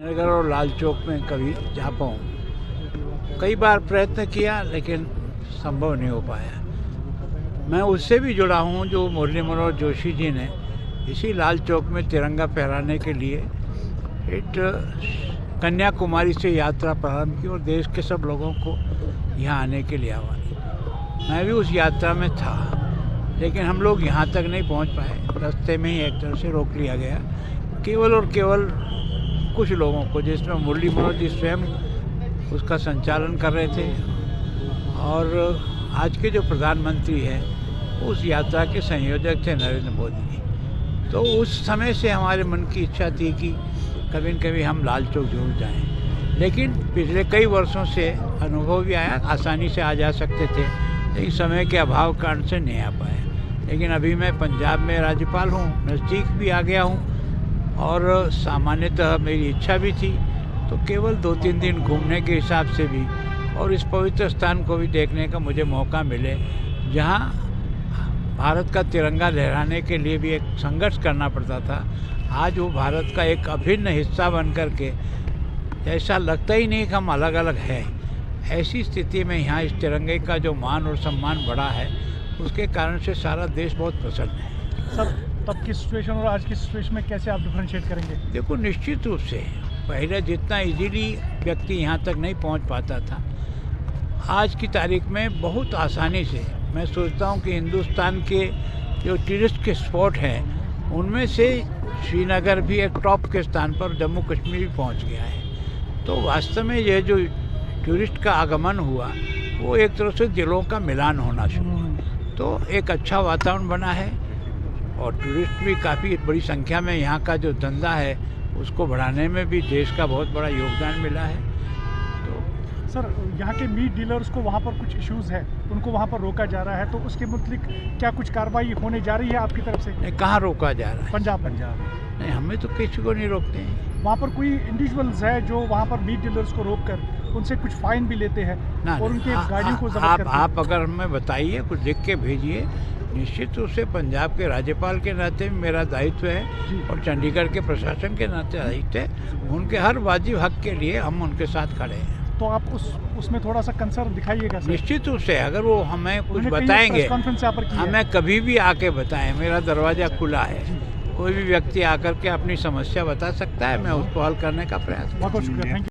नगर और लाल चौक में कभी जा पाऊँ। कई बार प्रयत्न किया लेकिन संभव नहीं हो पाया। मैं उससे भी जुड़ा हूँ जो मुरली मनोहर जोशी जी ने इसी लाल चौक में तिरंगा फहराने के लिए एक कन्याकुमारी से यात्रा प्रारंभ की और देश के सब लोगों को यहाँ आने के लिए आह्वान। मैं भी उस यात्रा में था, लेकिन हम लोग यहाँ तक नहीं पहुँच पाए। रास्ते में ही एक तरह से रोक लिया गया, केवल और केवल कुछ लोगों को, जिसमें मुरली मनोहर जी स्वयं उसका संचालन कर रहे थे और आज के जो प्रधानमंत्री हैं उस यात्रा के संयोजक थे नरेंद्र मोदी जी। तो उस समय से हमारे मन की इच्छा थी कि कभी न कभी हम लाल चौक जरूर जाएं, लेकिन पिछले कई वर्षों से अनुभव भी आया, आसानी से आ जा सकते थे, लेकिन समय के अभाव कारण से नहीं आ पाए। लेकिन अभी मैं पंजाब में राज्यपाल हूँ, नज़दीक भी आ गया हूँ और सामान्यतः मेरी इच्छा भी थी, तो केवल 2-3 दिन घूमने के हिसाब से भी और इस पवित्र स्थान को भी देखने का मुझे मौका मिले, जहाँ भारत का तिरंगा लहराने के लिए भी एक संघर्ष करना पड़ता था। आज वो भारत का एक अभिन्न हिस्सा बन कर के ऐसा लगता ही नहीं कि हम अलग अलग हैं। ऐसी स्थिति में यहाँ इस तिरंगे का जो मान और सम्मान बढ़ा है, उसके कारण से सारा देश बहुत प्रसन्न है। सर, तब की सिचुएशन और आज की सिचुएशन में कैसे आप डिफरेंशिएट करेंगे? देखो, निश्चित रूप से पहले जितना इजीली व्यक्ति यहाँ तक नहीं पहुँच पाता था, आज की तारीख में बहुत आसानी से मैं सोचता हूँ कि हिंदुस्तान के जो टूरिस्ट के स्पॉट हैं उनमें से श्रीनगर भी एक टॉप के स्थान पर, जम्मू कश्मीर भी पहुँच गया है। तो वास्तव में यह जो टूरिस्ट का आगमन हुआ वो एक तरह से दिलों का मिलान होना शुरू हुआ, तो एक अच्छा वातावरण बना है और टूरिस्ट भी काफ़ी बड़ी संख्या में, यहाँ का जो धंधा है उसको बढ़ाने में भी देश का बहुत बड़ा योगदान मिला है। तो सर, यहाँ के मीट डीलर्स को वहाँ पर कुछ इश्यूज़ है, उनको वहाँ पर रोका जा रहा है, तो उसके मुताबिक क्या कुछ कार्रवाई होने जा रही है आपकी तरफ से? नहीं, कहाँ रोका जा रहा है? पंजाब नहीं, हमें तो किसी को नहीं रोकते हैं। वहाँ पर कोई इंडिविजुअल्स है जो वहाँ पर मीट डीलर्स को रोक कर उनसे कुछ फाइन भी लेते हैं और उनके गाड़ियों को जब्त करते हैं। आप अगर हमें बताइए, कुछ लिख के भेजिए। निश्चित रूप से पंजाब के राज्यपाल के नाते मेरा दायित्व है और चंडीगढ़ के प्रशासन के नाते दायित्व है। उनके हर वाजिब हक के लिए हम उनके साथ खड़े हैं। तो आप उसमें थोड़ा सा कंसर्न दिखाइएगा सर। निश्चित रूप से, अगर वो हमें कुछ बताएंगे, हमें कभी भी आके बताएं, मेरा दरवाज़ा खुला है। कोई भी व्यक्ति आकर के अपनी समस्या बता सकता है, मैं उसको हल करने का प्रयास करूँगा। बहुत शुक्रिया, थैंक यू।